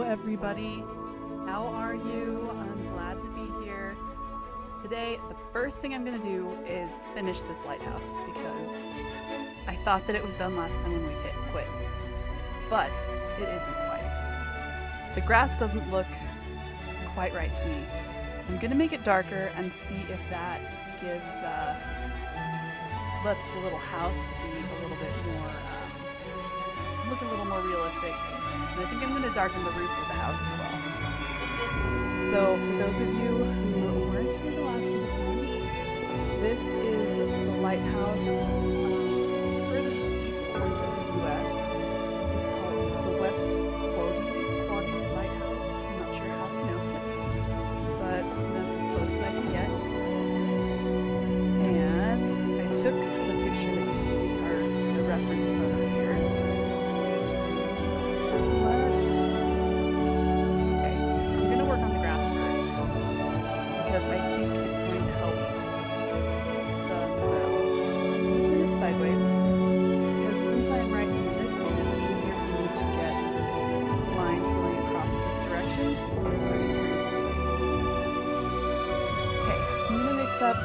everybody. How are you? I'm glad to be here. Today, the first thing I'm going to do is finish this lighthouse because I thought that it was done last time when we hit quit, but it isn't quite. The grass doesn't look quite right to me. I'm going to make it darker and see if that gives, lets the little house be a little bit more, look a little more realistic. And I think I'm going to darken the roof of the house as well. Though, for those of you who weren't here the last couple times, this is the lighthouse furthest east point of the U.S. It's called the West Quoting Lighthouse. I'm not sure how to pronounce it, but that's as close as I can get. And I took the picture that you see, or the reference photo here. Because I think it's going to help the most. Turn it sideways, because since I'm right in the middle, it's easier for me to get lines going across this direction if I turn it this way. Okay, I'm going to mix up a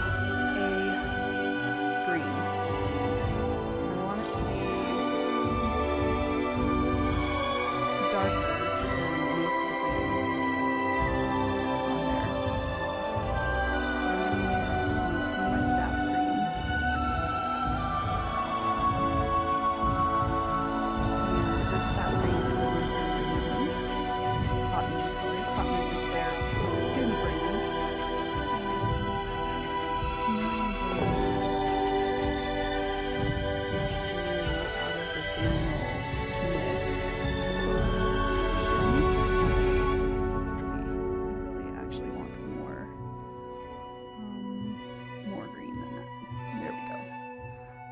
green. I want it to be darker.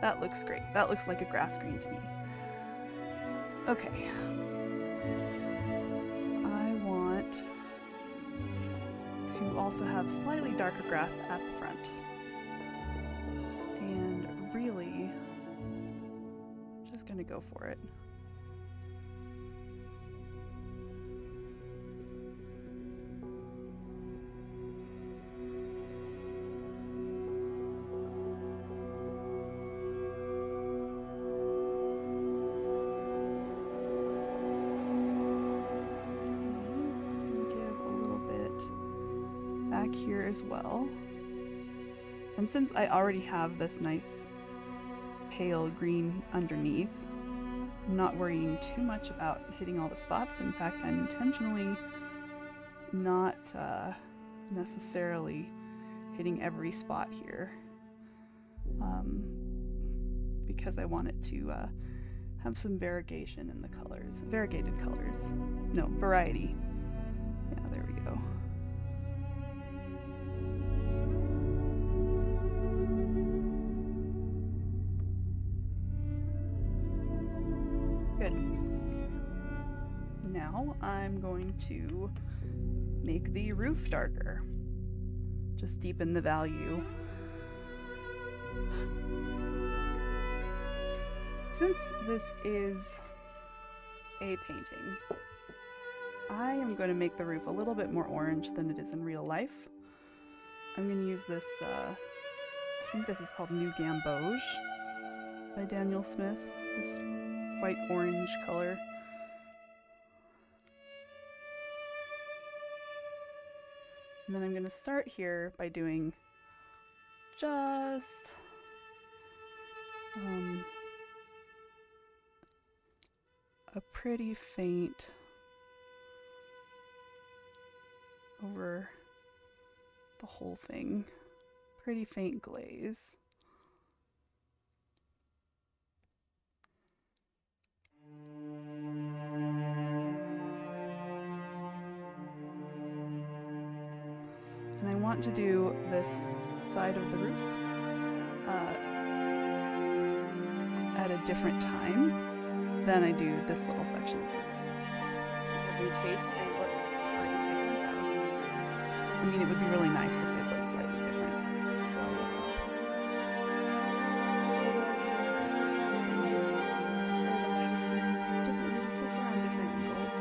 That looks great. That looks like a grass green to me. Okay. I want to also have slightly darker grass at the front. And really, just gonna go for it. Back here as well. And since I already have this nice pale green underneath, I'm not worrying too much about hitting all the spots. In fact, I'm intentionally not necessarily hitting every spot here because I want it to have some variegation in the colors. Variegated colors. No, variety. Yeah, there we go. Good. Now I'm going to make the roof darker. Just deepen the value. Since this is a painting, I am going to make the roof a little bit more orange than it is in real life. I'm going to use this, I think this is called New Gamboge by Daniel Smith. This white orange color. And then I'm going to start here by doing just a pretty faint over the whole thing. Pretty faint glaze. And I want to do this side of the roof at a different time than I do this little section of the roof. Because in case they look slightly different, that would be, I mean, it would be really nice if they looked slightly different. So, different because they're on different angles.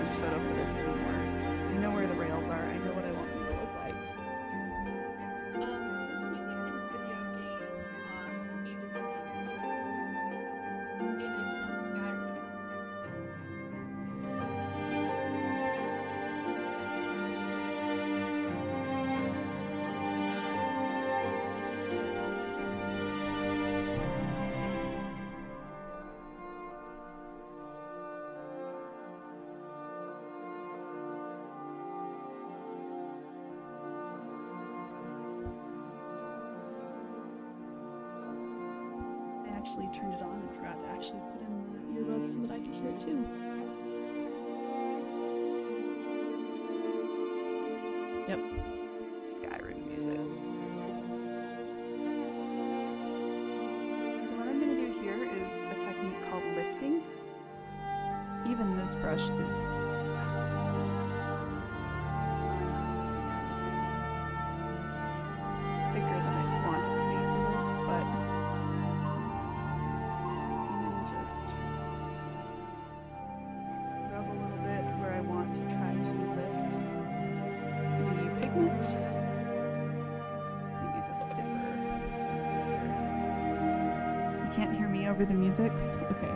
reference photo for this anymore. I know where the rails are. I know what I want them to look like. This music and video game, even it is from Skyrim. I actually turned it on and forgot to actually put in the earbuds so that I could hear it too. Yep, Skyrim music. So what I'm going to do here is a technique called lifting. Even this brush is bigger than I want it to be for this, but I'm going to just rub a little bit where I want to try to lift the pigment. Use a stiffer. Let's see here. You can't hear me over the music? Okay.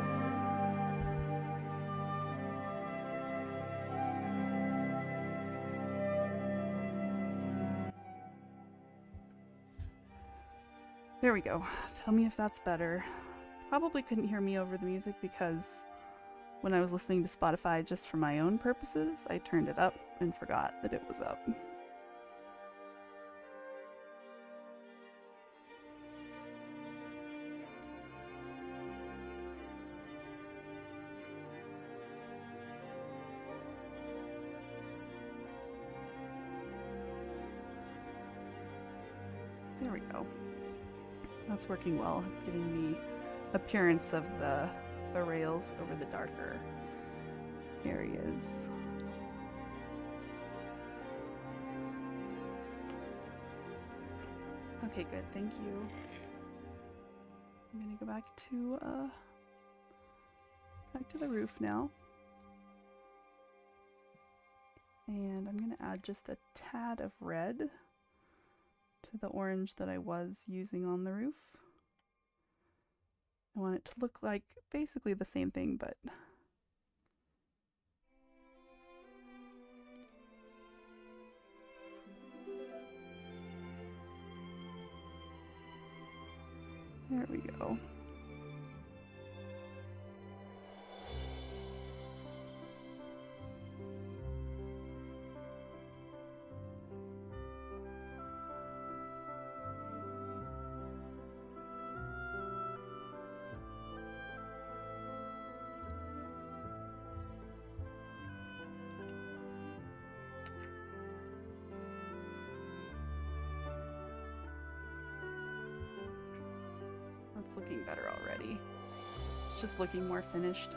There we go. Tell me if that's better. Probably couldn't hear me over the music because when I was listening to Spotify just for my own purposes, I turned it up and forgot that it was up. There we go. That's working well. It's giving the appearance of the rails over the darker areas. Okay, good. Thank you. I'm gonna go back to the roof now. And I'm gonna add just a tad of red to the orange that I was using on the roof. I want it to look like basically the same thing, but there we go. That's looking better already. It's just looking more finished.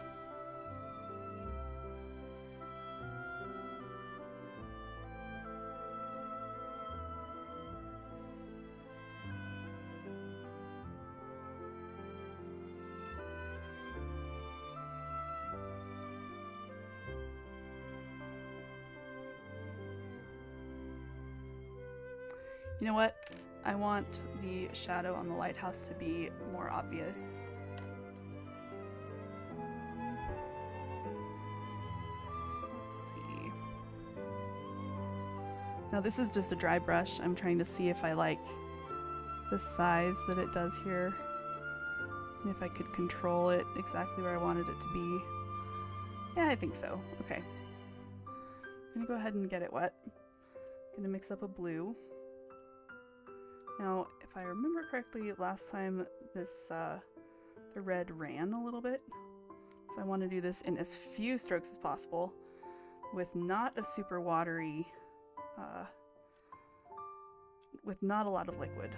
You know what? I want the shadow on the lighthouse to be more obvious. Let's see. Now this is just a dry brush. I'm trying to see if I like the size that it does here, and if I could control it exactly where I wanted it to be. Yeah, I think so. Okay. I'm gonna go ahead and get it wet. I'm gonna mix up a blue. Now, if I remember correctly, last time this the red ran a little bit, so I want to do this in as few strokes as possible, with not a super watery, with not a lot of liquid.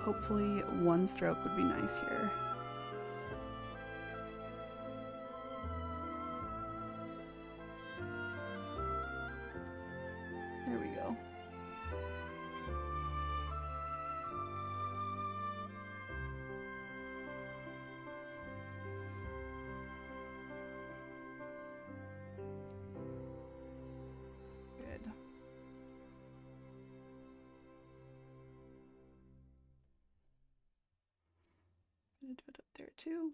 Hopefully, one stroke would be nice here. There we go. gonna do it up there too.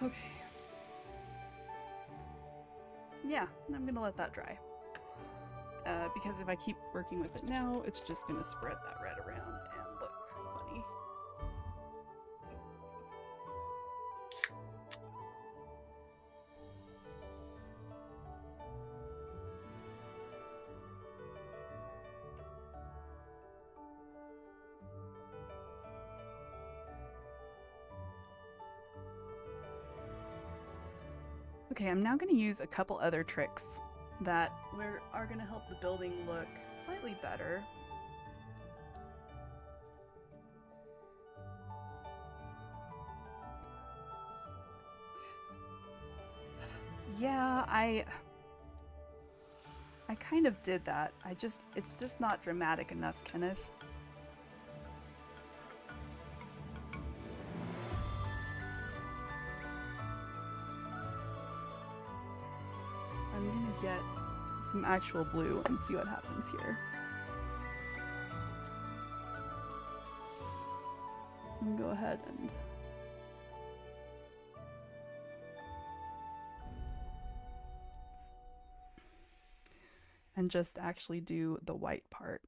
Okay. Yeah, I'm gonna let that dry. Because if I keep working with it now, it's just gonna spread that red around and look funny. Okay, I'm now going to use a couple other tricks that are going to help the building look slightly better. Yeah, I kind of did that. It's just not dramatic enough, Kenneth. I'm gonna get some actual blue and see what happens here. I'm gonna go ahead and just actually do the white part.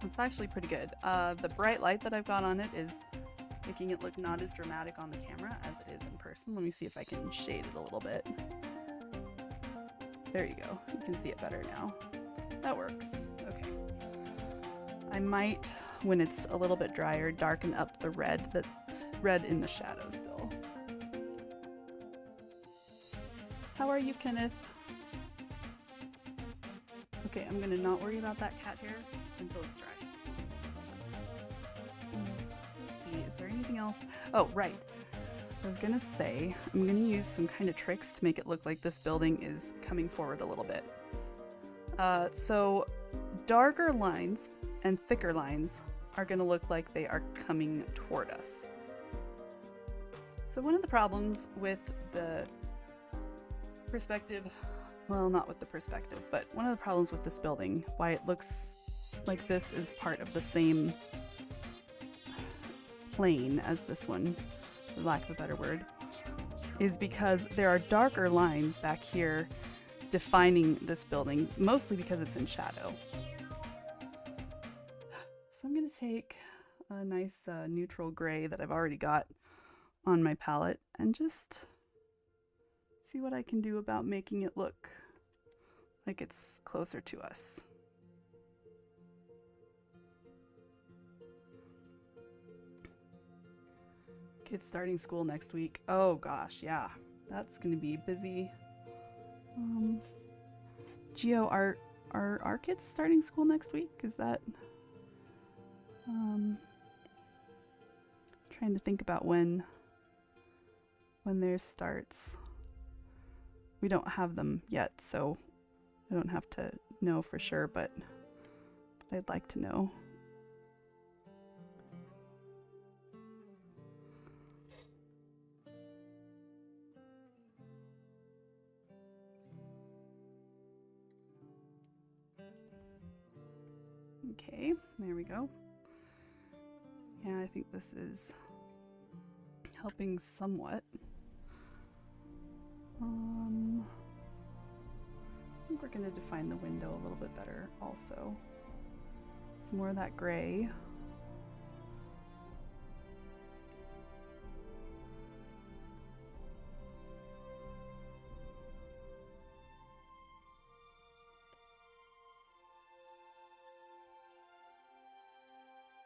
It's actually pretty good. The bright light that I've got on it is making it look not as dramatic on the camera as it is in person. Let me see if I can shade it a little bit. There you go. You can see it better now. That works. Okay. I might, when it's a little bit drier, darken up the red that's red in the shadow still. How are you, Kenneth? Okay, I'm gonna not worry about that cat hair until it's dry. Let's see, is there anything else? Oh, right. I was gonna say, I'm gonna use some kind of tricks to make it look like this building is coming forward a little bit. So darker lines and thicker lines are gonna look like they are coming toward us. So one of the problems with the perspective, well, not with the perspective, but one of the problems with this building, why it looks like this is part of the same plane as this one, for lack of a better word, is because there are darker lines back here defining this building, mostly because it's in shadow. So I'm going to take a nice neutral gray that I've already got on my palette and just see what I can do about making it look like it's closer to us. Kids starting school next week. Oh gosh, yeah. That's gonna be busy. Geo, are our kids starting school next week? Is that... trying to think about when theirs starts. We don't have them yet, so I don't have to know for sure, but I'd like to know. Okay, there we go. Yeah, I think this is helping somewhat. I think we're going to define the window a little bit better also. Some more of that gray.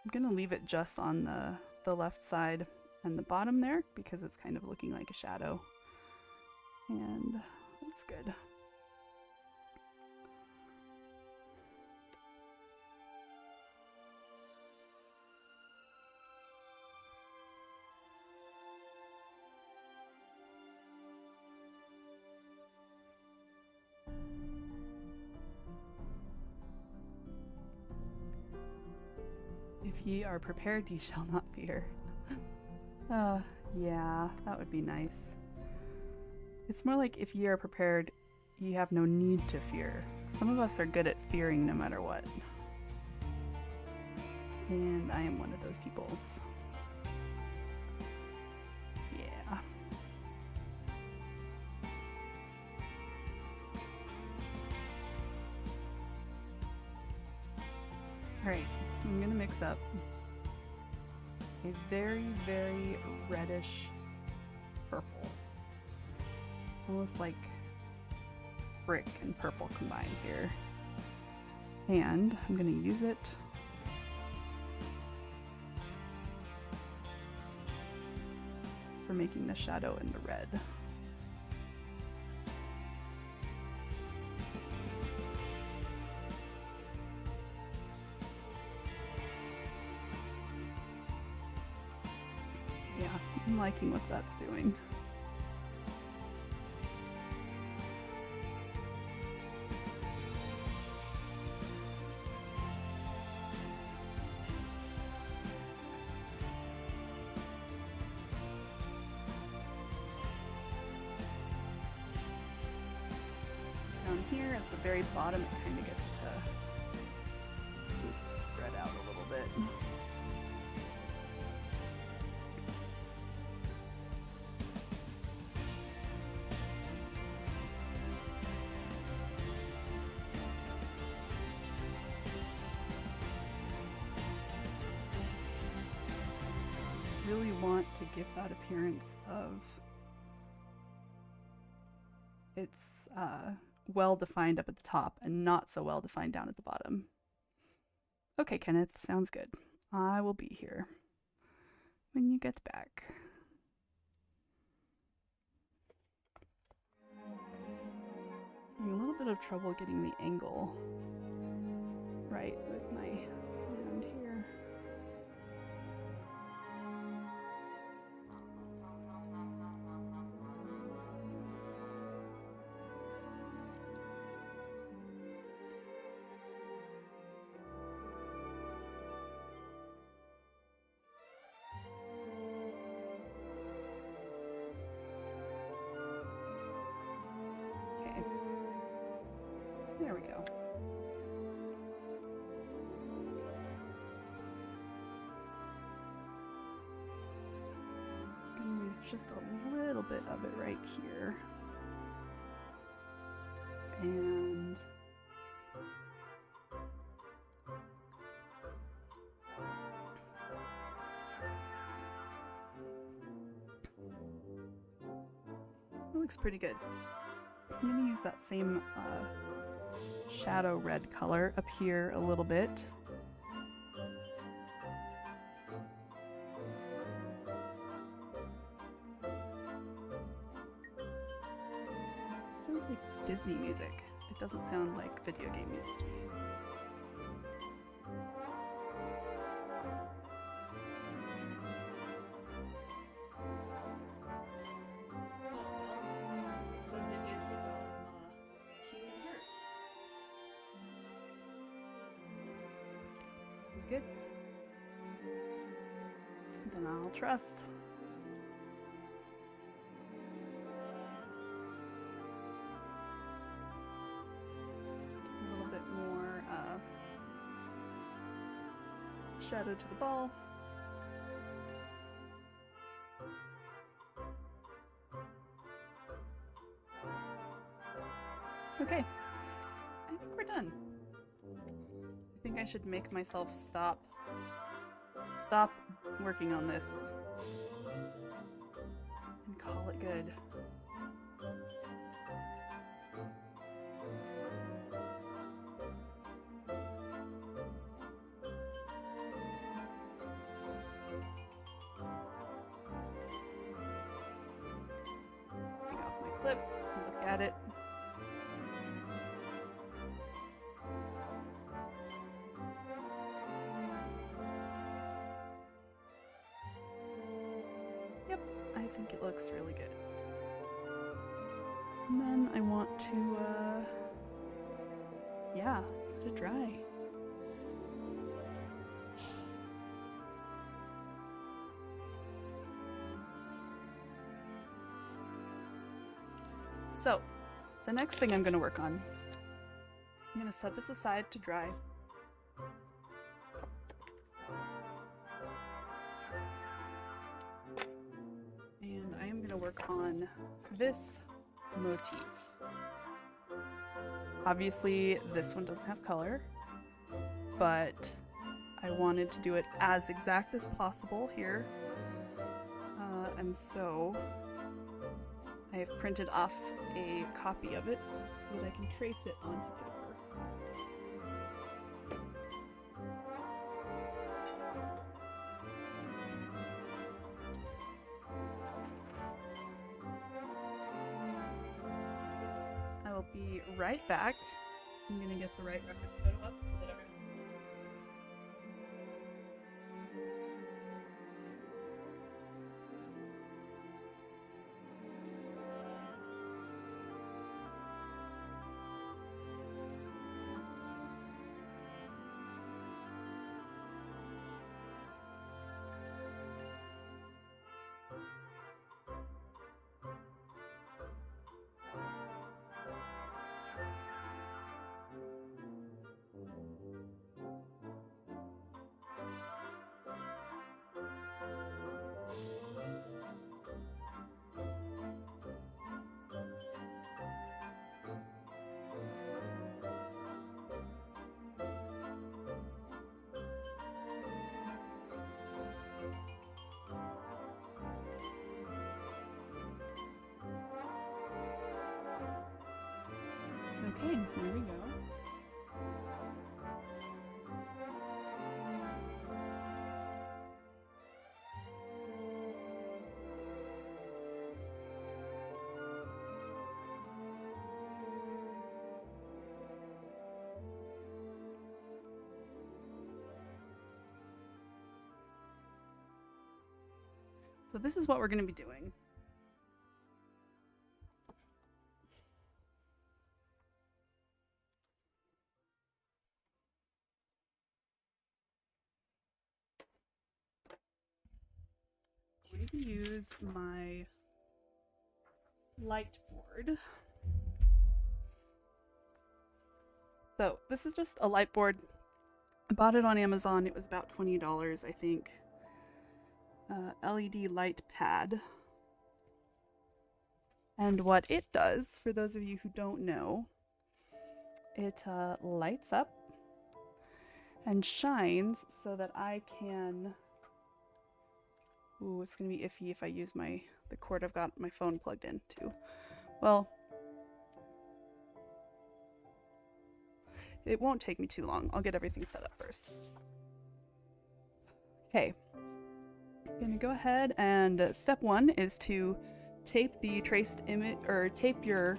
I'm going to leave it just on the left side and the bottom there because it's kind of looking like a shadow. And that's good. If ye are prepared, ye shall not fear. Yeah, that would be nice. It's more like if ye are prepared, ye have no need to fear. Some of us are good at fearing no matter what. And I am one of those peoples. Yeah. Alright, I'm gonna mix up a very, very reddish purple. Almost like brick and purple combined here. And I'm gonna use it for making the shadow in the red. Yeah, I'm liking what that's doing. Down here at the very bottom, it kind of gets to just spread out a little bit. Really want to give that appearance of it's well defined up at the top and not so well defined down at the bottom. Okay, Kenneth, sounds good. I will be here when you get back. I'm having a little bit of trouble getting the angle right with my hand here. There we go. I'm gonna use just a little bit of it right here. And it looks pretty good. I'm gonna use that same shadow red color up here a little bit. Sounds like Disney music. It doesn't sound like video game music to me. Sounds good. Then I'll trust. A little bit more shadow to the ball. Okay, I think we're done. I think I should make myself stop working on this and call it good. Take off my clip, look at it. I think it looks really good. And then I want to, yeah, let it dry. So, the next thing I'm going to work on, I'm going to set this aside to dry. And I am going to work on this motif. Obviously, this one doesn't have color, but I wanted to do it as exact as possible here. And so I have printed off a copy of it so that I can trace it onto paper. I will be right back. I'm gonna get the right reference photo up so that everyone. Okay, there we go. So this is what we're going to be doing. I'm going to use my light board. So this is just a light board. I bought it on Amazon. It was about $20, I think. LED light pad. And what it does, for those of you who don't know, it lights up and shines so that I can... Ooh, it's gonna be iffy if I use the cord I've got my phone plugged in to. Well, it won't take me too long. I'll get everything set up first. Okay. I'm gonna go ahead and step one is to tape the traced image, or tape your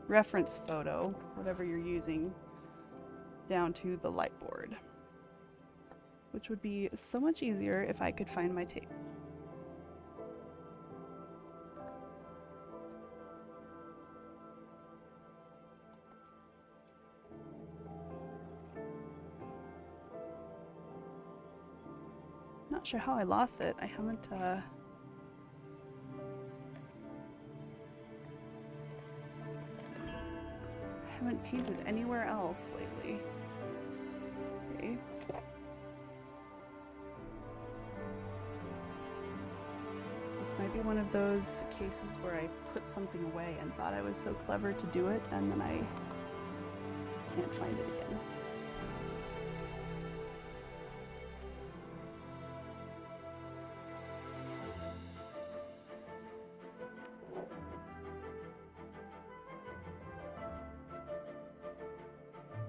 reference photo, whatever you're using, down to the light board, which would be so much easier if I could find my tape. Not sure how I lost it. I haven't painted anywhere else lately. Okay. This might be one of those cases where I put something away and thought I was so clever to do it, and then I can't find it again.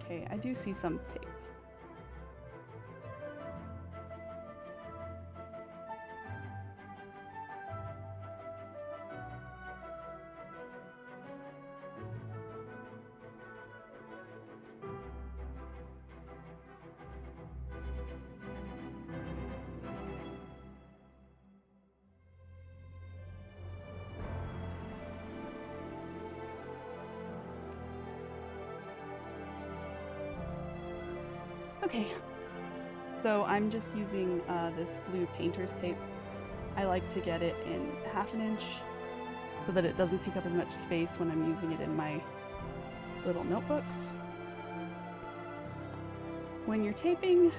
Okay, I do see some tape. Okay, so I'm just using this blue painter's tape. I like to get it in 1/2 inch so that it doesn't take up as much space when I'm using it in my little notebooks. When you're taping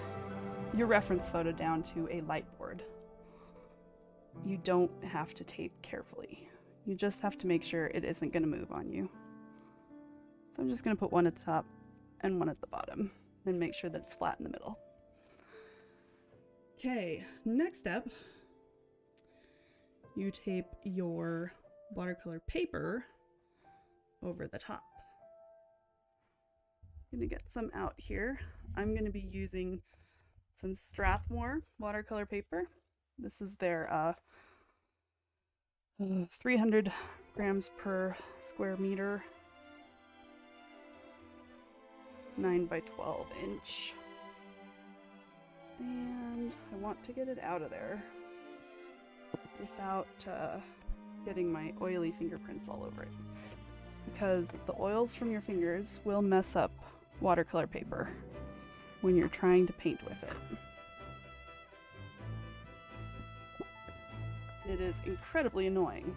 your reference photo down to a light board, you don't have to tape carefully. You just have to make sure it isn't going to move on you. So I'm just going to put one at the top and one at the bottom and make sure that it's flat in the middle. Okay, next step, you tape your watercolor paper over the top. I'm going to get some out here. I'm going to be using some Strathmore watercolor paper. This is their 300 grams per square meter, 9 by 12 inch. And I want to get it out of there without getting my oily fingerprints all over it, because the oils from your fingers will mess up watercolor paper when you're trying to paint with it. It is incredibly annoying.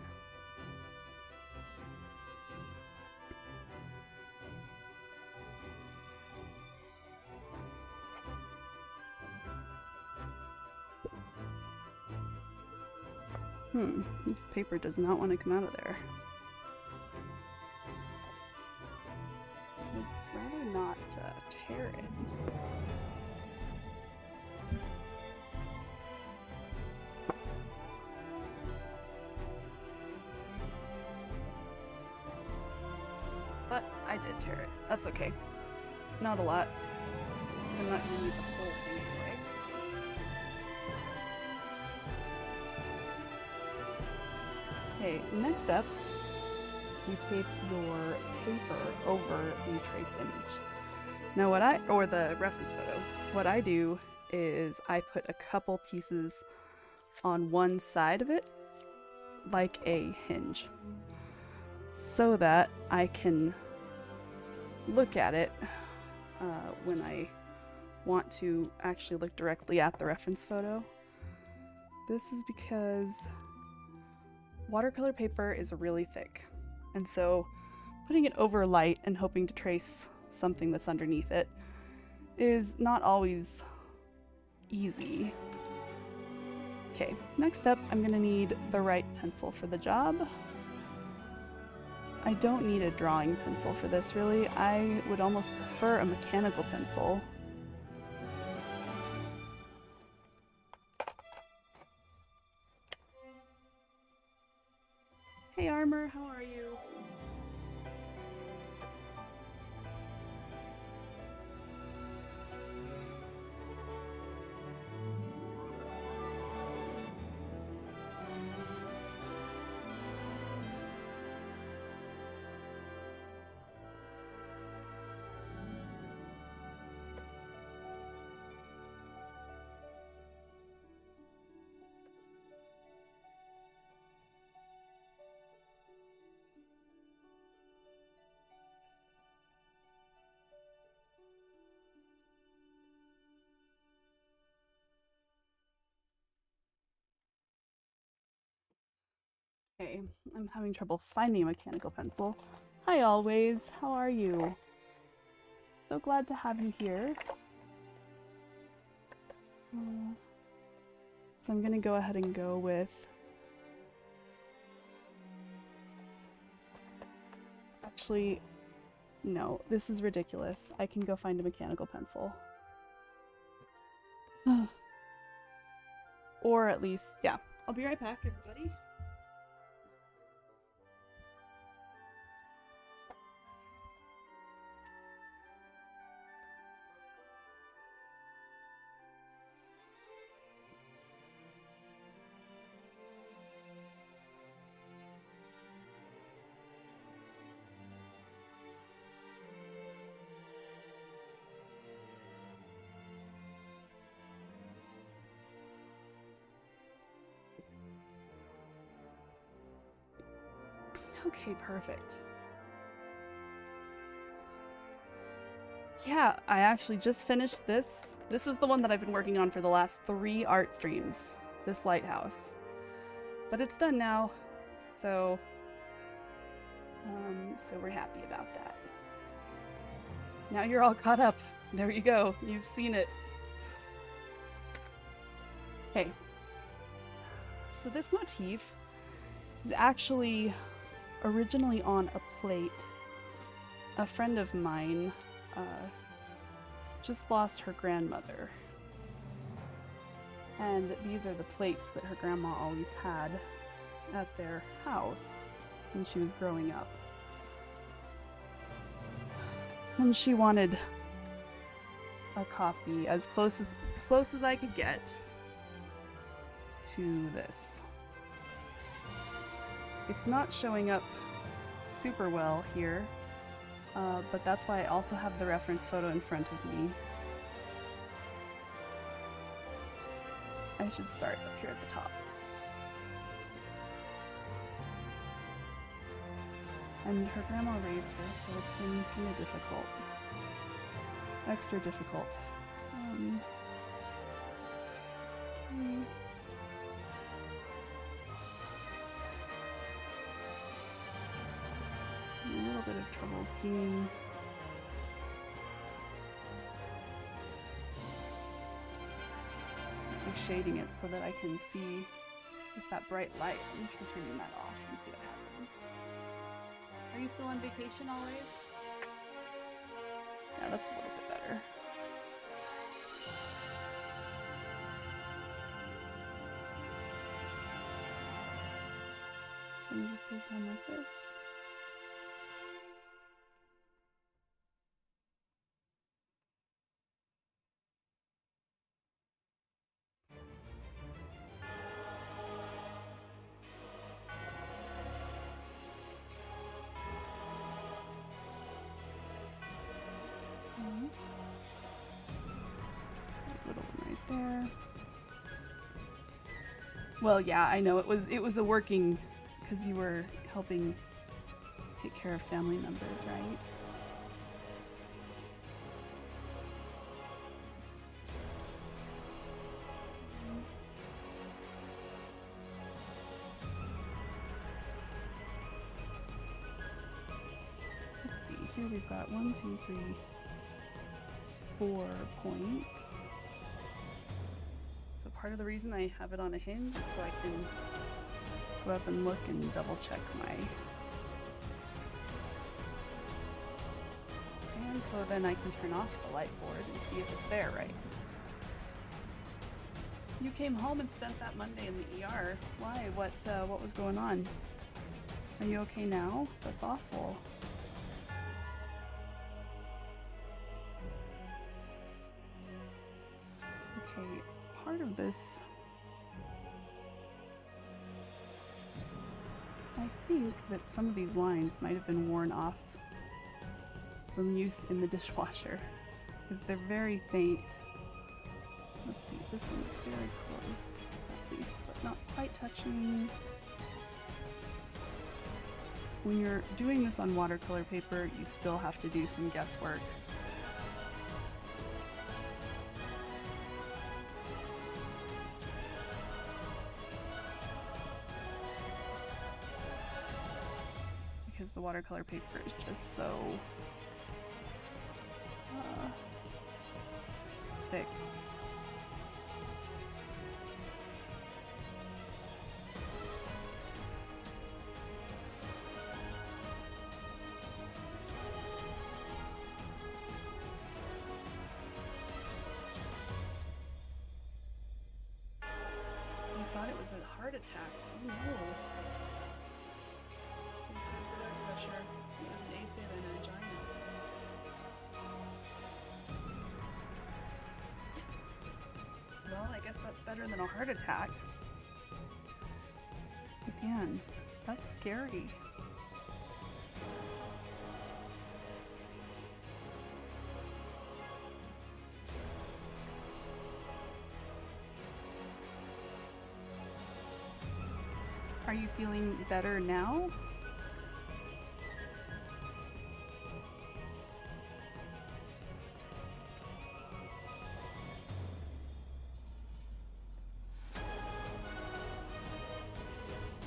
This paper does not want to come out of there. I'd rather not tear it. But I did tear it. That's okay. Not a lot, because I'm not going to need the whole thing anyway. Okay, next up, you tape your paper over the trace image. Now or the reference photo. What I do is I put a couple pieces on one side of it, like a hinge, so that I can look at it when I want to actually look directly at the reference photo. This is because watercolor paper is really thick, and so putting it over light and hoping to trace something that's underneath it is not always easy. Okay, next up I'm gonna need the right pencil for the job. I don't need a drawing pencil for this, really. I would almost prefer a mechanical pencil. Hey Armor, how are you? Okay, I'm having trouble finding a mechanical pencil. Hi Always, how are you? So glad to have you here. So I'm gonna go ahead and go with... Actually, no, this is ridiculous. I can go find a mechanical pencil. Or at least, yeah. I'll be right back, everybody. Okay, perfect. Yeah, I actually just finished this. This is the one that I've been working on for the last 3 art streams, this lighthouse. But it's done now, so So we're happy about that. Now you're all caught up. There you go. You've seen it. Okay. So this motif is actually originally on a plate. A friend of mine just lost her grandmother. And these are the plates that her grandma always had at their house when she was growing up. And she wanted a copy as close as I could get to this. It's not showing up super well here, but that's why I also have the reference photo in front of me. I should start up here at the top. And her grandma raised her, so it's been kind of difficult. Extra difficult. Okay. A little bit of trouble seeing. I'm shading it so that I can see with that bright light. I'm turning that off and see what happens. Are you still on vacation always? Yeah, that's a little bit better. So I'm just going to sound like this. There. Well, yeah, I know it was a working, because you were helping take care of family members, right? Let's see, here we've got 1, 2, 3, 4 points. So part of the reason I have it on a hinge is so I can go up and look and double check my... And so then I can turn off the light board and see if it's there, right? You came home and spent that Monday in the ER. Why? What was going on? Are you okay now? That's awful. Okay. Part of this, I think that some of these lines might have been worn off from use in the dishwasher because they're very faint. Let's see, this one's very close, but not quite touching. When you're doing this on watercolor paper, you still have to do some guesswork. Because the watercolor paper is just so thick. I thought it was a heart attack. Oh no. Blood pressure. It was an AFib and angina. Well, I guess that's better than a heart attack. But man, that's scary. Are you feeling better now?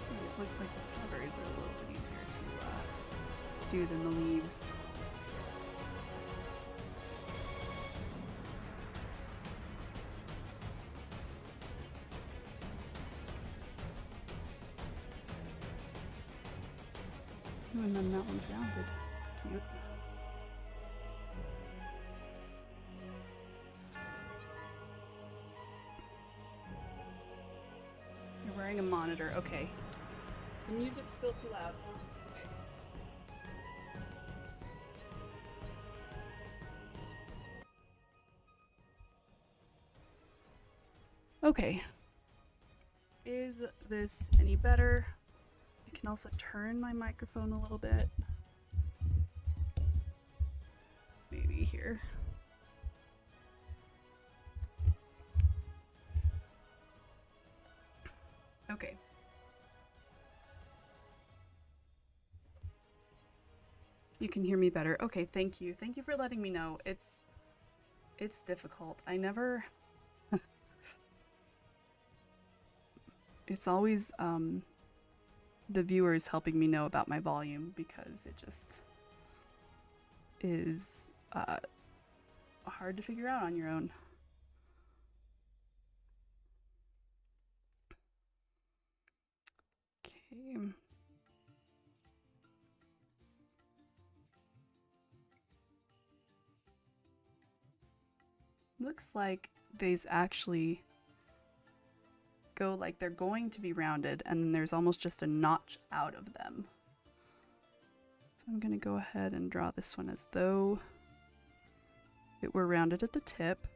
It looks like the strawberries are a little bit easier to do than the leaves. Ooh, and then that one's rounded. It's cute. You're wearing a monitor. Okay. The music's still too loud. Okay. Is this any better? I can also turn my microphone a little bit. Maybe here. Okay. You can hear me better. Okay, thank you. Thank you for letting me know. It's difficult. I never it's always the viewers helping me know about my volume, because it just is hard to figure out on your own. Okay. Looks like these actually go like they're going to be rounded, and then there's almost just a notch out of them. So I'm going to go ahead and draw this one as though it were rounded at the tip.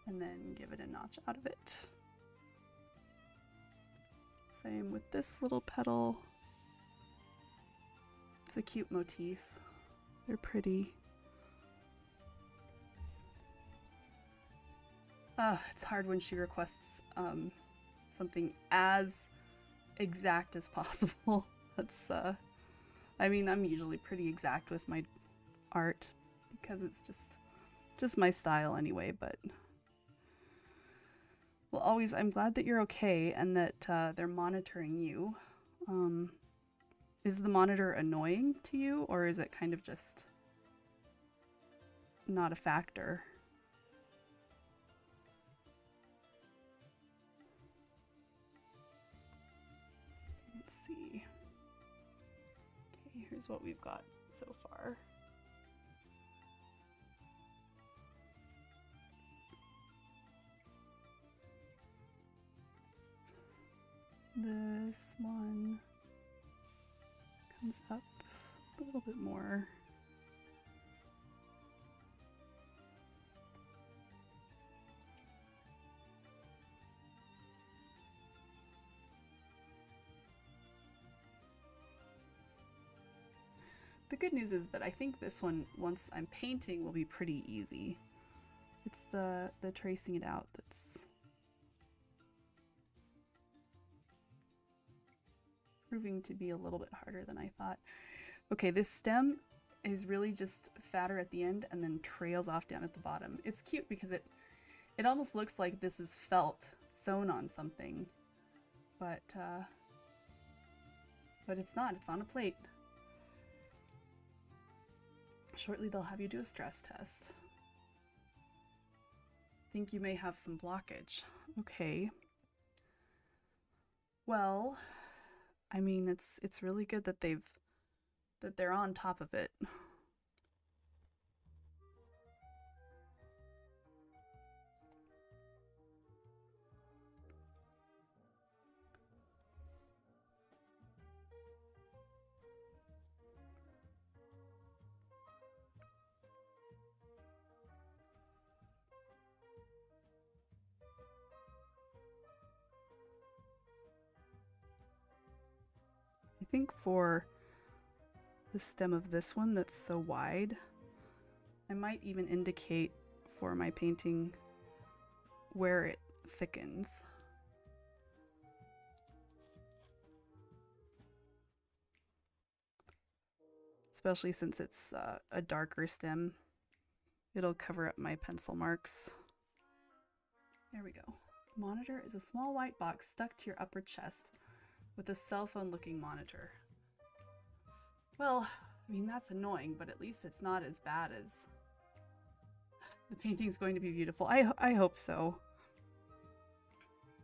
And then give it a notch out of it. Same with this little petal. It's a cute motif. They're pretty. It's hard when she requests something as exact as possible. That's I mean, I'm usually pretty exact with my art because it's just my style anyway, but well, always, I'm glad that you're okay and that they're monitoring you. Is the monitor annoying to you, or is it kind of just not a factor? Let's see. Okay, here's what we've got so far. This one comes up a little bit more. The good news is that I think this one, once I'm painting, will be pretty easy. It's the tracing it out that's proving to be a little bit harder than I thought. Okay, this stem is really just fatter at the end and then trails off down at the bottom. It's cute because it almost looks like this is felt sewn on something, but it's not. It's on a plate. Shortly they'll have you do a stress test. Think you may have some blockage. Okay. Well, I mean, it's really good that they're on top of it. I think for the stem of this one that's so wide, I might even indicate for my painting where it thickens. Especially since it's a darker stem, it'll cover up my pencil marks. There we go. Monitor is a small white box stuck to your upper chest with a cell phone looking monitor. Well, I mean, that's annoying, but at least it's not as bad as... The painting's going to be beautiful. I hope so.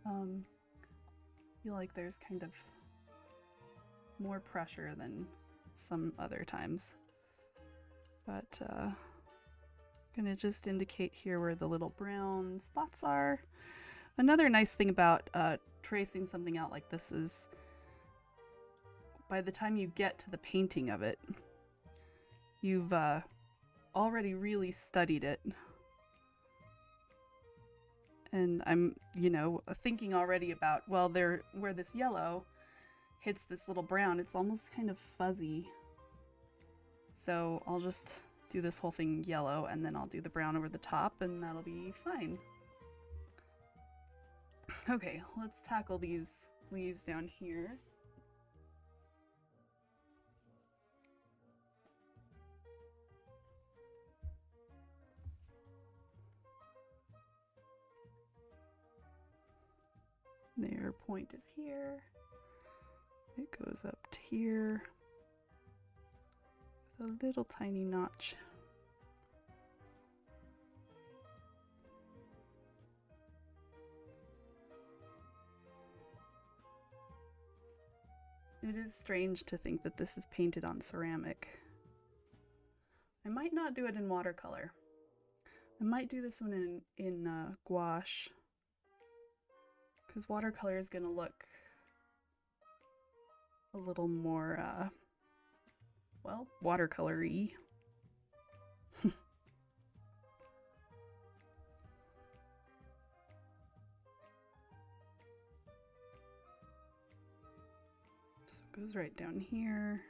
I feel like there's kind of more pressure than some other times. But gonna just indicate here where the little brown spots are. Another nice thing about tracing something out like this is by the time you get to the painting of it, you've already really studied it. And I'm, you know, thinking already about, well, where this yellow hits this little brown, it's almost kind of fuzzy. So I'll just do this whole thing yellow, and then I'll do the brown over the top, and that'll be fine. Okay, let's tackle these leaves down here. Their point is here. It goes up to here with a little tiny notch. It is strange to think that this is painted on ceramic. I might not do it in watercolor. I might do this one in gouache, because watercolor is going to look a little more, well, watercolor-y. So it goes right down here.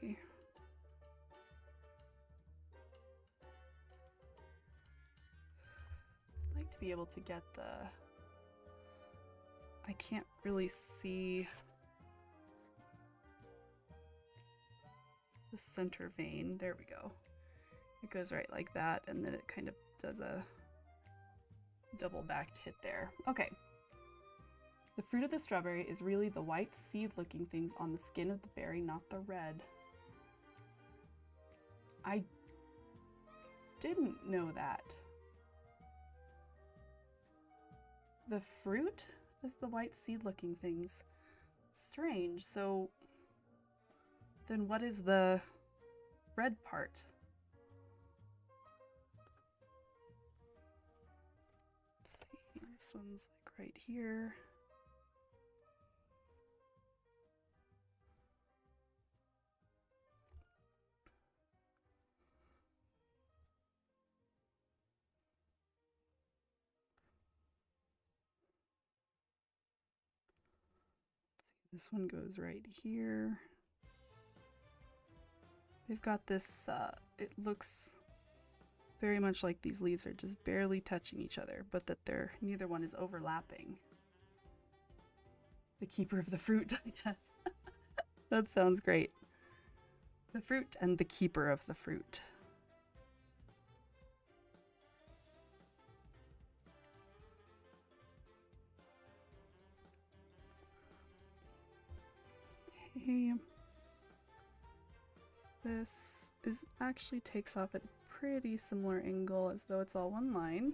Okay. I'd like to be able to get the... I can't really see the center vein. There we go. It goes right like that, and then it kind of does a double-backed hit there. Okay. The fruit of the strawberry is really the white seed-looking things on the skin of the berry, not the red. I didn't know that. The fruit is the white seed-looking things. Strange. So then what is the red part? Let's see. This one's like right here. This one goes right here. They've got this, it looks very much like these leaves are just barely touching each other, but that neither one is overlapping. The keeper of the fruit, I guess. That sounds great. The fruit and the keeper of the fruit. Okay. This actually takes off at a pretty similar angle as though it's all one line.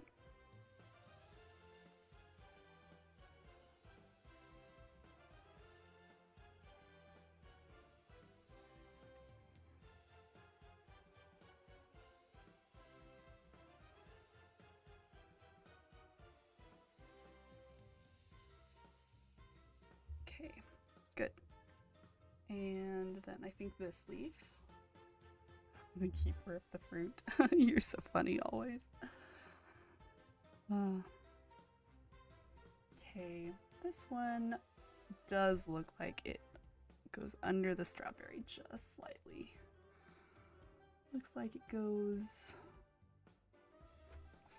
Okay, good. And then I think this leaf. The keeper of the fruit. You're so funny always. Okay, this one does look like it goes under the strawberry just slightly. Looks like it goes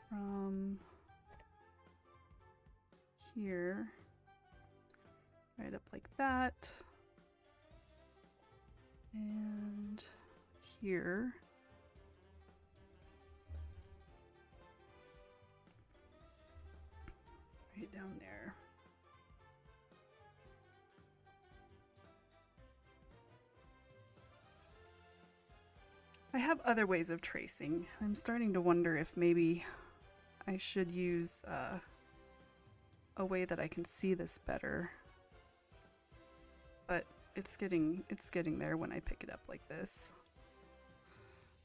from here right up like that. And here. it down there. I have other ways of tracing. I'm starting to wonder if maybe I should use a way that I can see this better. But it's getting there when I pick it up like this.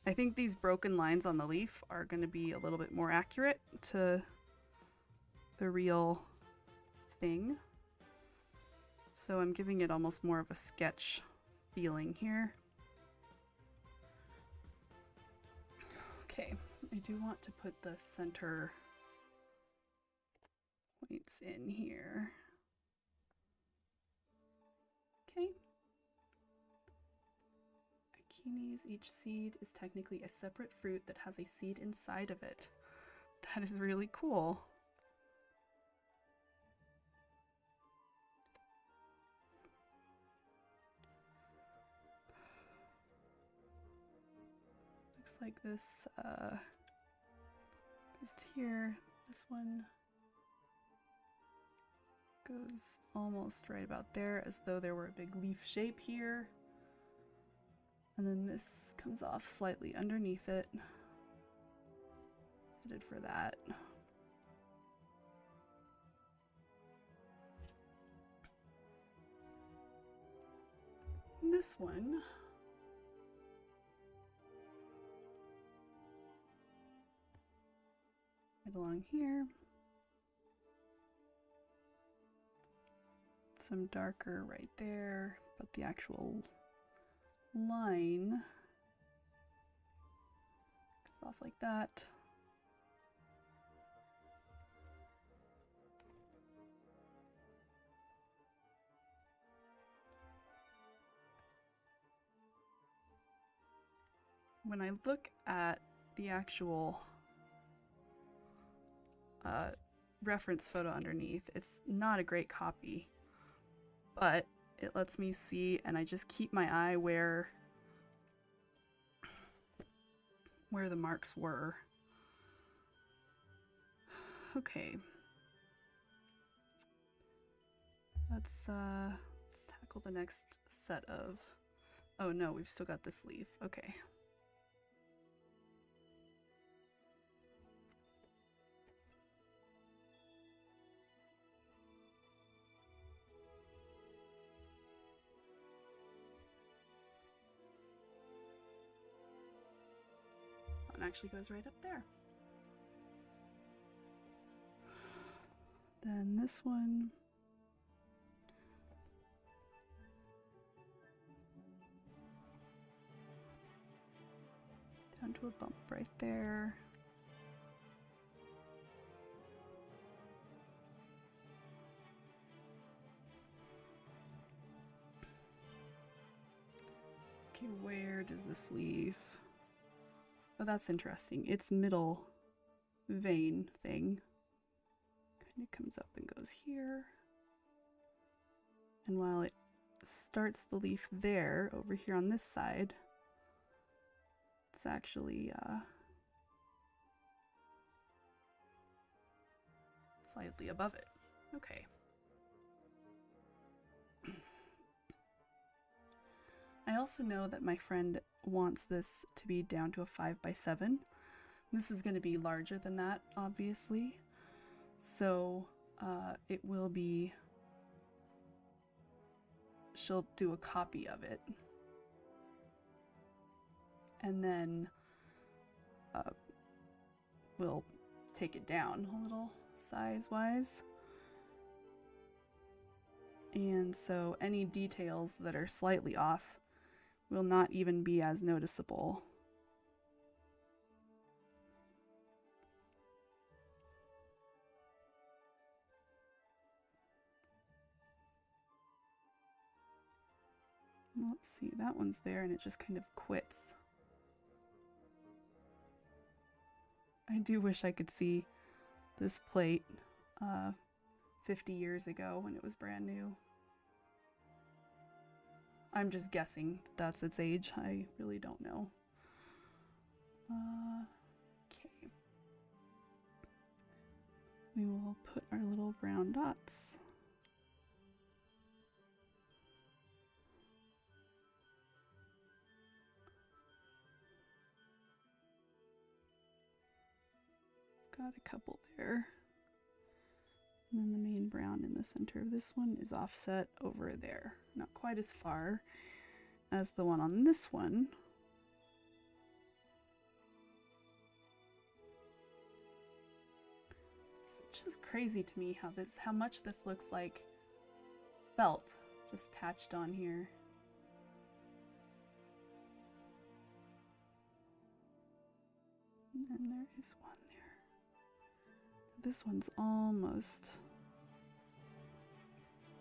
I think these broken lines on the leaf are going to be a little bit more accurate to the real thing. So I'm giving it almost more of a sketch feeling here. Okay, I do want to put the center points in here. Okay. Achenes, each seed is technically a separate fruit that has a seed inside of it. That is really cool. Looks like this goes to here. This one goes almost right about there, as though there were a big leaf shape here. And then this comes off slightly underneath it. Headed for that. And this one right along here. Some darker right there, but the actual line goes off like that. When I look at the actual reference photo underneath, it's not a great copy, but it lets me see, and I just keep my eye where the marks were. Okay. Let's tackle the next set of... Oh no, we've still got this leaf. Okay. One actually goes right up there. Then this one. Down to a bump right there. Okay, where does this leave? Oh, that's interesting. Its middle vein thing kind of comes up and goes here. And while it starts the leaf there, over here on this side, it's actually slightly above it. Okay. I also know that my friend wants this to be down to a 5x7. This is going to be larger than that, obviously. So it will be... She'll do a copy of it. And then we'll take it down a little size-wise. And so any details that are slightly off will not even be as noticeable. Let's see, that one's there and it just kind of quits. I do wish I could see this plate 50 years ago when it was brand new. I'm just guessing that's its age. I really don't know. Okay. we will put our little brown dots. Got a couple there. And then the main brown in the center of this one is offset over there. Not quite as far as the one on this one. It's just crazy to me how much this looks like felt just patched on here. And then there is one there. This one's almost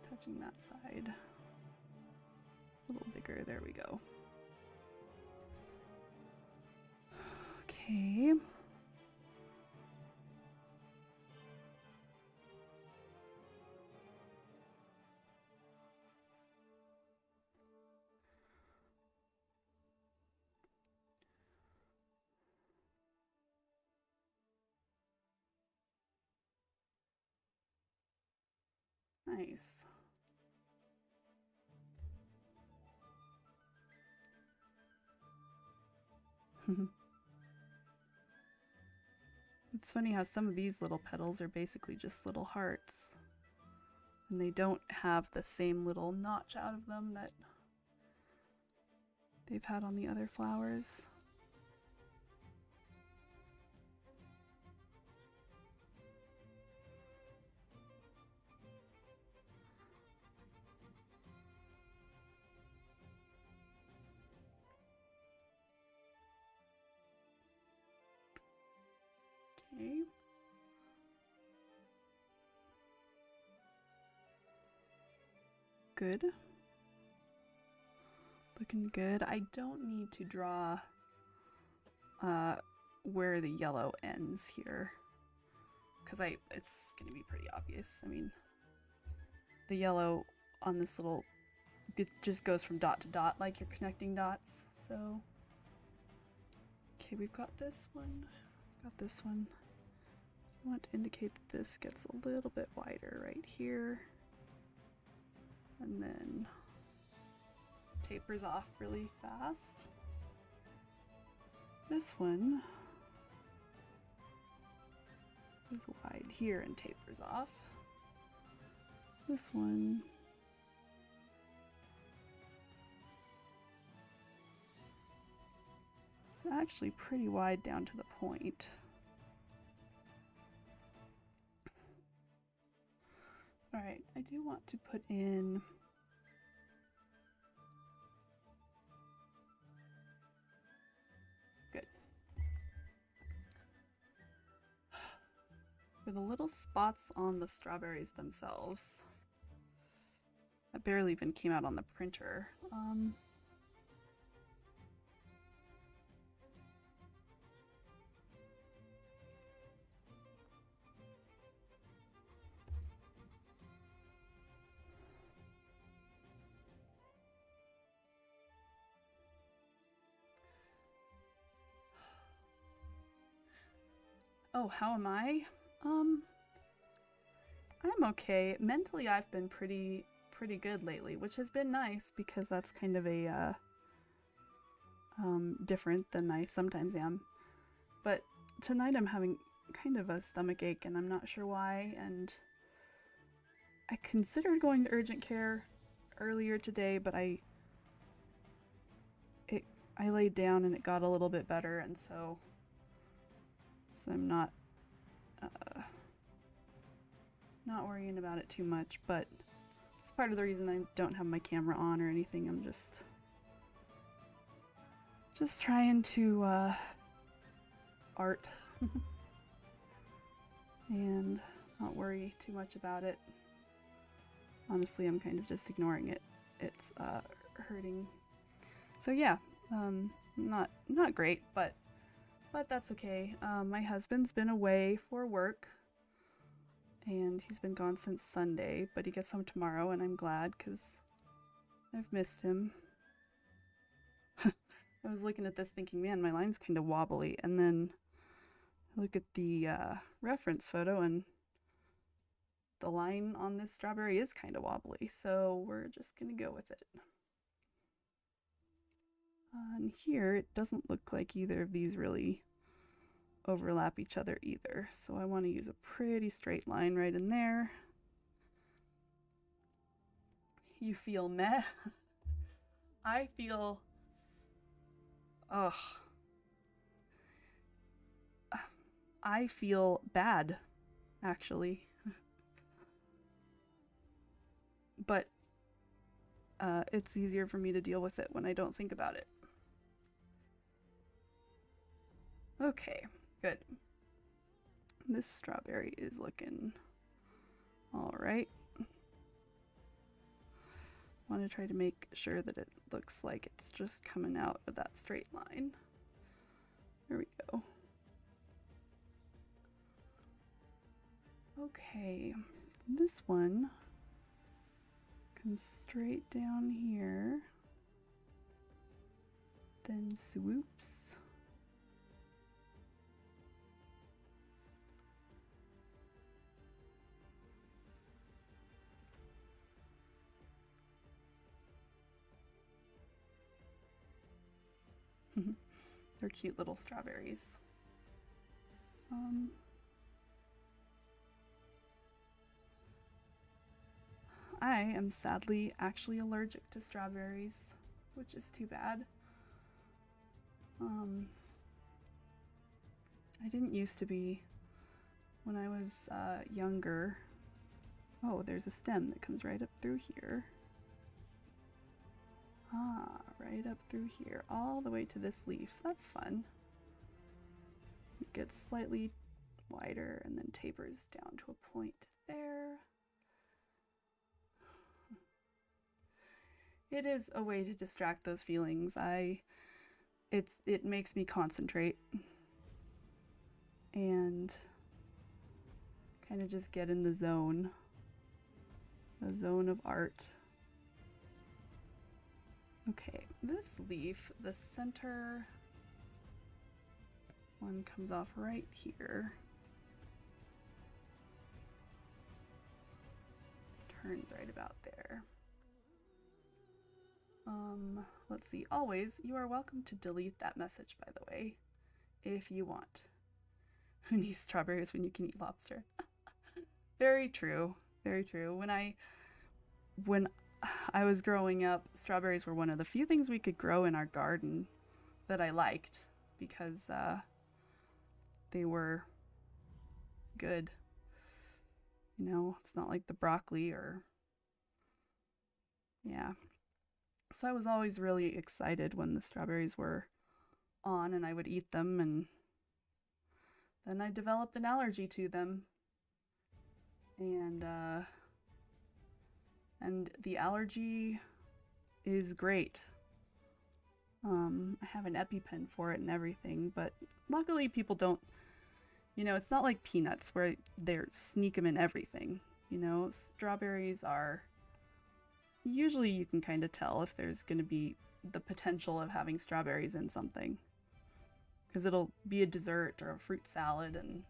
touching that side. A little bigger, there we go. Okay. Nice. It's funny how some of these little petals are basically just little hearts. And they don't have the same little notch out of them that they've had on the other flowers. Okay. Good. Looking good. I don't need to draw where the yellow ends here, because it's gonna be pretty obvious. I mean, the yellow on this little, it just goes from dot to dot like you're connecting dots. So okay, we've got this one, we've got this one. I want to indicate that this gets a little bit wider right here, and then tapers off really fast. This one is wide here and tapers off. This one is actually pretty wide down to the point. Alright, I do want to put in good. For the little spots on the strawberries themselves, that barely even came out on the printer. Oh, how am I? I'm okay. Mentally, I've been pretty good lately, which has been nice because that's kind of a different than I sometimes am. But tonight I'm having kind of a stomach ache and I'm not sure why, and I considered going to urgent care earlier today, but I laid down and it got a little bit better, and so I'm not worrying about it too much, but it's part of the reason I don't have my camera on or anything. I'm just trying to art and not worry too much about it. Honestly, I'm kind of just ignoring it. It's hurting. So yeah, not great, but that's okay. My husband's been away for work, and he's been gone since Sunday, but he gets home tomorrow, and I'm glad because I've missed him. I was looking at this thinking, man, my line's kind of wobbly, and then I look at the reference photo, and the line on this strawberry is kind of wobbly, so we're just gonna go with it. On here, it doesn't look like either of these really overlap each other either, so I want to use a pretty straight line right in there. You feel meh? I feel... ugh. I feel bad, actually. But it's easier for me to deal with it when I don't think about it. Okay, good. This strawberry is looking all right. Want to try to make sure that it looks like it's just coming out of that straight line. There we go. Okay, this one comes straight down here, then swoops. They're cute little strawberries. I am sadly actually allergic to strawberries, which is too bad. I didn't used to be when I was younger. Oh, there's a stem that comes right up through here. Ah, right up through here, all the way to this leaf. That's fun. It gets slightly wider and then tapers down to a point there. It is a way to distract those feelings. It makes me concentrate and kind of just get in the zone of art. Okay, this leaf, the center one comes off right here. Turns right about there. Let's see. Always, you are welcome to delete that message, by the way, if you want. Who needs strawberries when you can eat lobster? Very true. Very true. When I was growing up, strawberries were one of the few things we could grow in our garden that I liked because they were good. You know, it's not like the broccoli or... yeah. So I was always really excited when the strawberries were on and I would eat them, and then I developed an allergy to them. And the allergy is great. I have an EpiPen for it and everything, but luckily people don't, you know, it's not like peanuts where they sneak them in everything. You know, strawberries are, usually you can kind of tell if there's going to be the potential of having strawberries in something, because it'll be a dessert or a fruit salad. And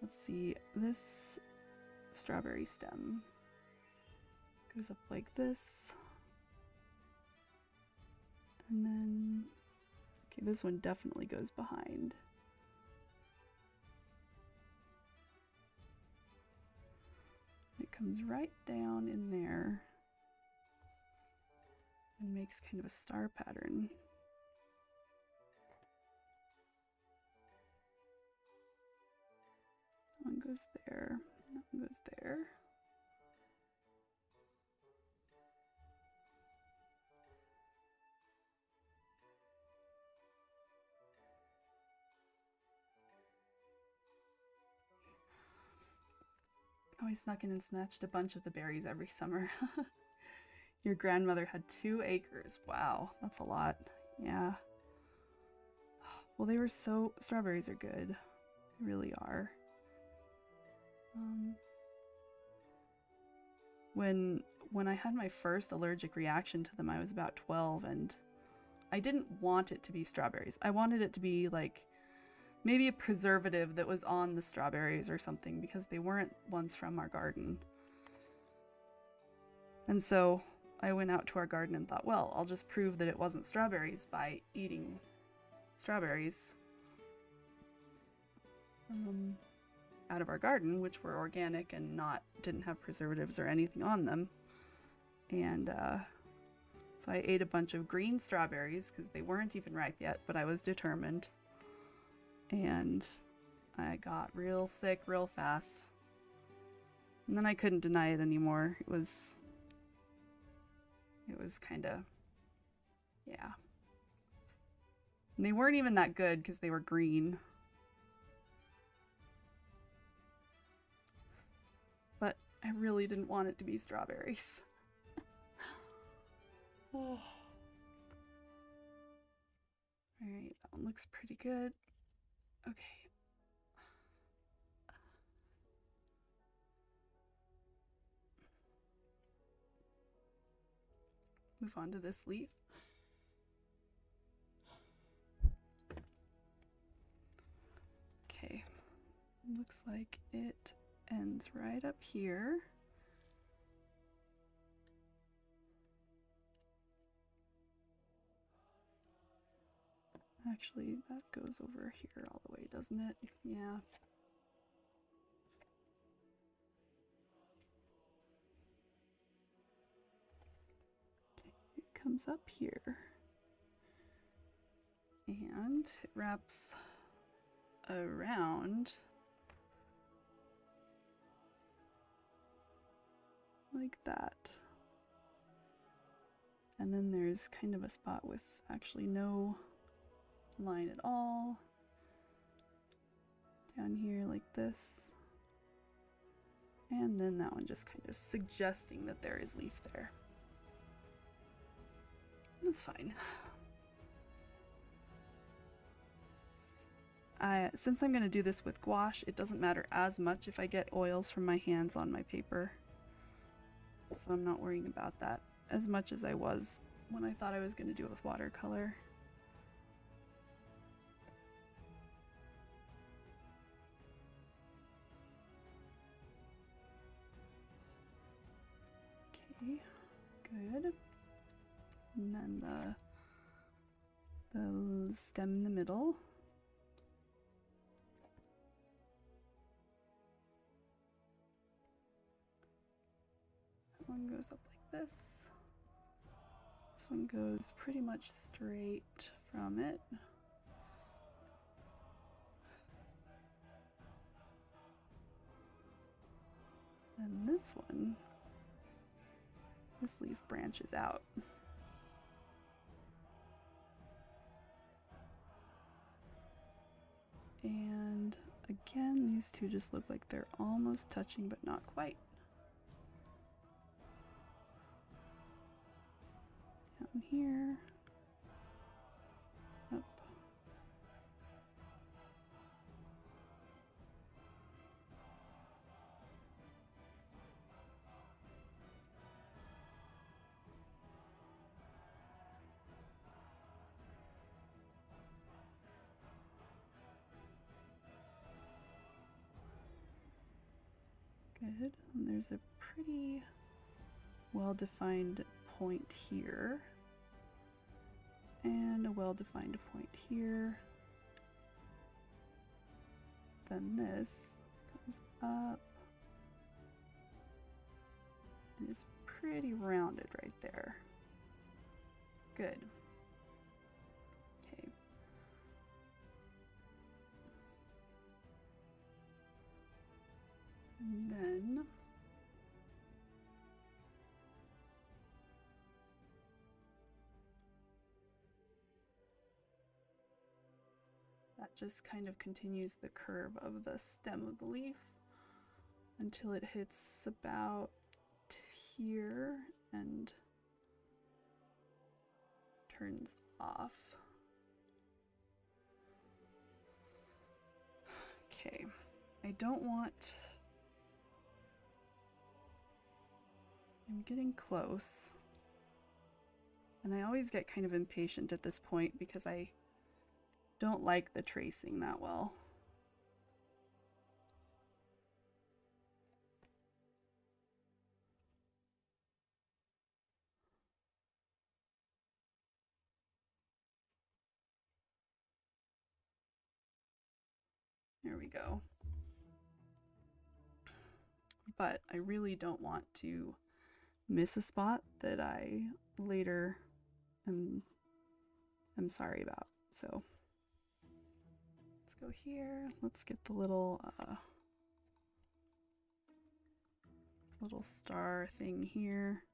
let's see, this strawberry stem goes up like this, and then, okay, this one definitely goes behind. It comes right down in there and makes kind of a star pattern. That one goes there, that one goes there. Oh, I snuck in and snatched a bunch of the berries every summer. Your grandmother had 2 acres. Wow, that's a lot. Yeah. Well, they were so... strawberries are good. They really are. When I had my first allergic reaction to them, I was about 12, and I didn't want it to be strawberries. I wanted it to be like maybe a preservative that was on the strawberries or something, because they weren't ones from our garden. And so I went out to our garden and thought, well, I'll just prove that it wasn't strawberries by eating strawberries out of our garden, which were organic and didn't have preservatives or anything on them. And so I ate a bunch of green strawberries because they weren't even ripe yet, but I was determined. And I got real sick real fast. And then I couldn't deny it anymore. It was kind of, yeah. And they weren't even that good because they were green. But I really didn't want it to be strawberries. Oh. Alright, that one looks pretty good. Okay. Move on to this leaf. Okay, looks like it ends right up here. Actually, that goes over here all the way, doesn't it? Yeah. Okay, it comes up here. And it wraps around like that. And then there's kind of a spot with actually no line at all. Down here like this. And then that one just kind of suggesting that there is leaf there. That's fine. Since I'm going to do this with gouache, it doesn't matter as much if I get oils from my hands on my paper. So I'm not worrying about that as much as I was when I thought I was going to do it with watercolor. Okay, good. And then the stem in the middle. That one goes up like this. This one goes pretty much straight from it. And this one, this leaf branches out. And again, these two just look like they're almost touching, but not quite. Down here, up. Good, and there's a pretty well-defined point here, and a well-defined point here. Then this comes up and is pretty rounded right there. Good. Okay. And then that just kind of continues the curve of the stem of the leaf until it hits about here and turns off. Okay, I don't want... I'm getting close. And I always get kind of impatient at this point because I don't like the tracing that well. There we go. But I really don't want to miss a spot that I later am sorry about. So let's go here. Let's get the little little star thing here.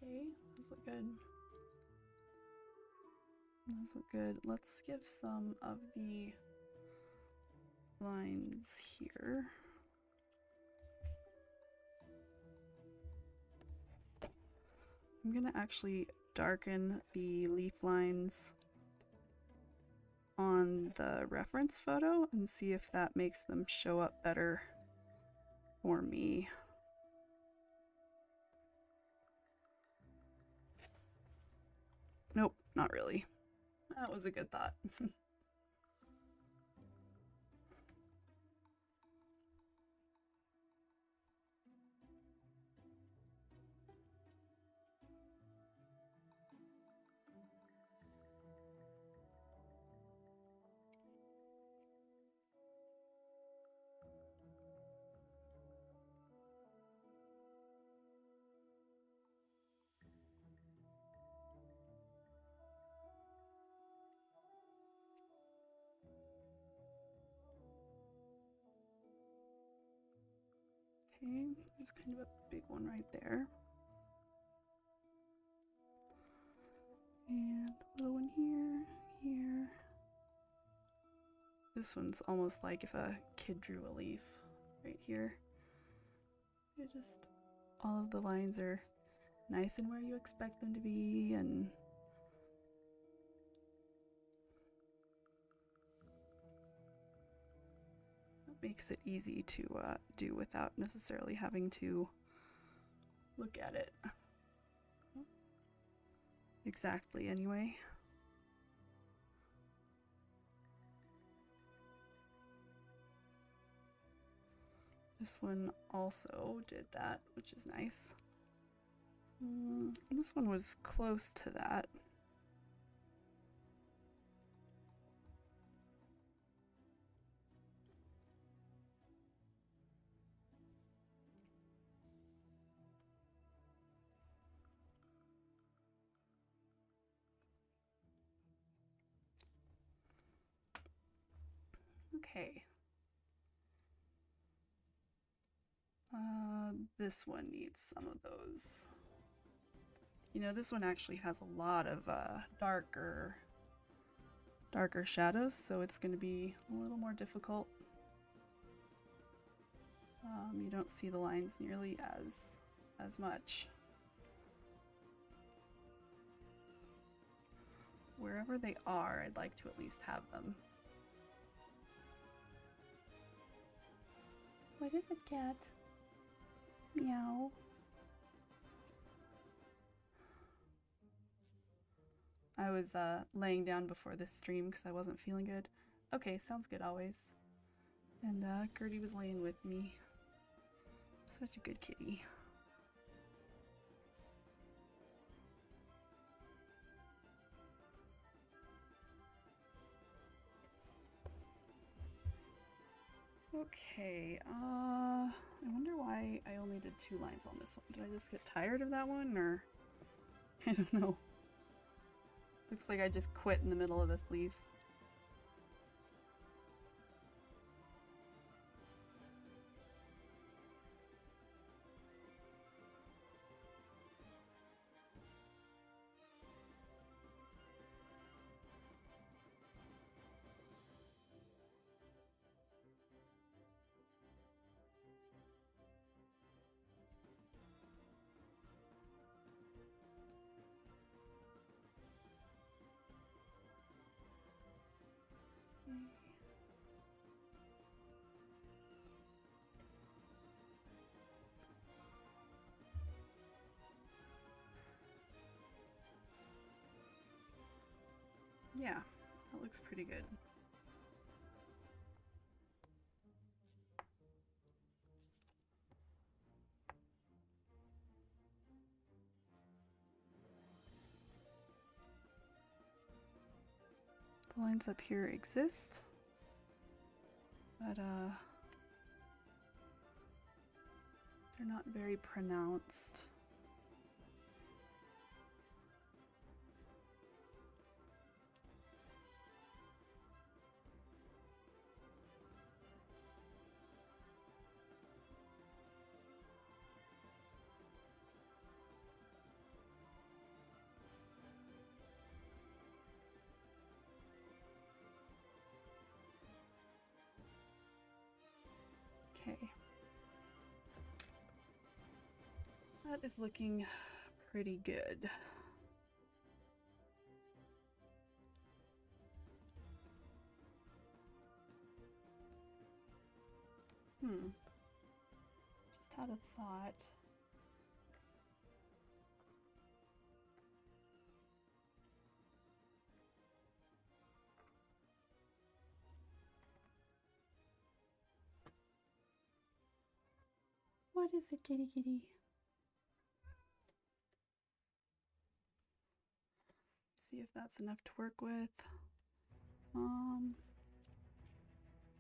Okay, those look good. Those look good. Let's give some of the lines here. I'm gonna actually darken the leaf lines on the reference photo and see if that makes them show up better for me. Nope, not really. That was a good thought. Okay, there's kind of a big one right there. And a little one here, here. This one's almost like if a kid drew a leaf right here. It just, all of the lines are nice and where you expect them to be, and it makes it easy to do without necessarily having to look at it exactly anyway. This one also did that, which is nice. This one was close to that. Okay. This one needs some of those. You know, this one actually has a lot of darker shadows, so it's going to be a little more difficult. You don't see the lines nearly as much. Wherever they are, I'd like to at least have them. What is it, cat? Meow. I was laying down before this stream because I wasn't feeling good. Okay, sounds good always. And Gertie was laying with me. Such a good kitty. Okay, I wonder why I only did 2 lines on this one. Did I just get tired of that one, or I don't know. Looks like I just quit in the middle of this leaf. Yeah, that looks pretty good. The lines up here exist, but they're not very pronounced. Okay. That is looking pretty good. Just had a thought. What is it, kitty kitty? See if that's enough to work with.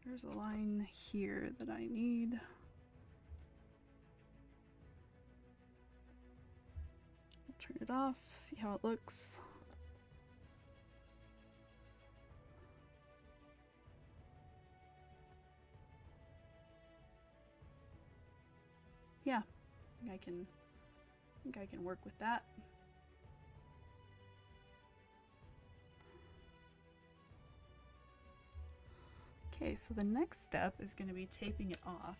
There's a line here that I need. I'll turn it off, see how it looks. Yeah, I think I can work with that. Okay, so the next step is going to be taping it off,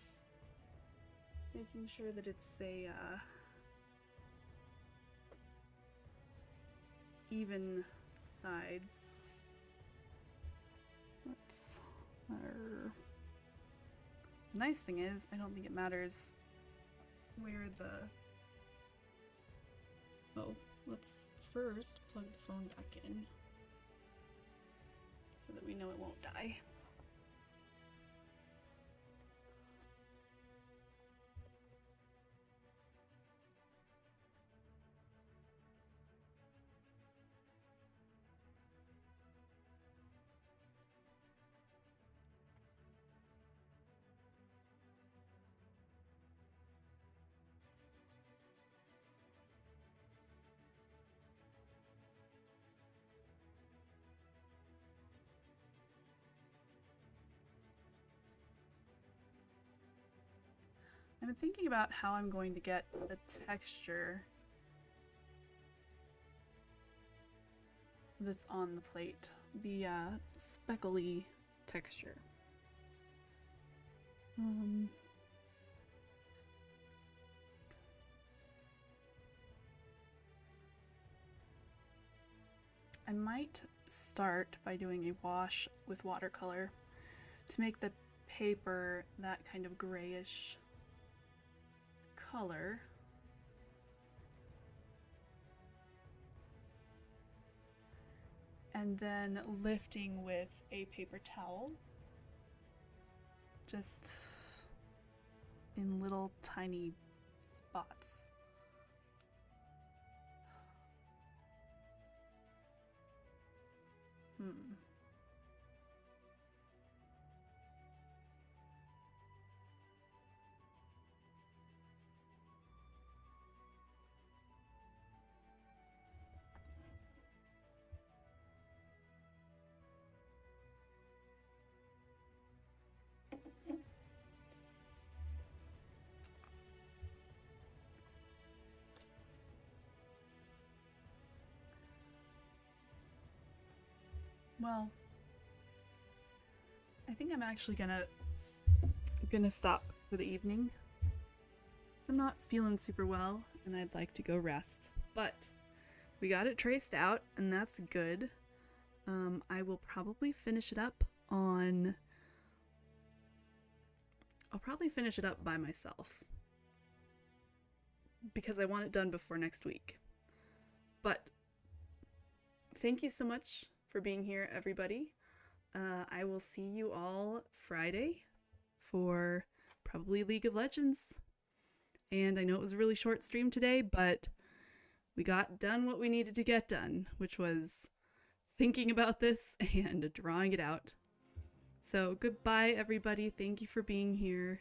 making sure that it's a even sides. The nice thing is, I don't think it matters where the... Oh, let's first plug the phone back in so that we know it won't die. I'm thinking about how I'm going to get the texture that's on the plate, the speckly texture. I might start by doing a wash with watercolor to make the paper that kind of grayish color. And then lifting with a paper towel, just in little tiny spots. Well, I think I'm actually gonna stop for the evening. So I'm not feeling super well and I'd like to go rest. But we got it traced out and that's good. I will probably finish it up on... I'll probably finish it up by myself because I want it done before next week. But thank you so much for being here, everybody. I will see you all Friday for probably League of Legends. And I know it was a really short stream today, but we got done what we needed to get done, which was thinking about this and drawing it out. So goodbye, everybody. Thank you for being here.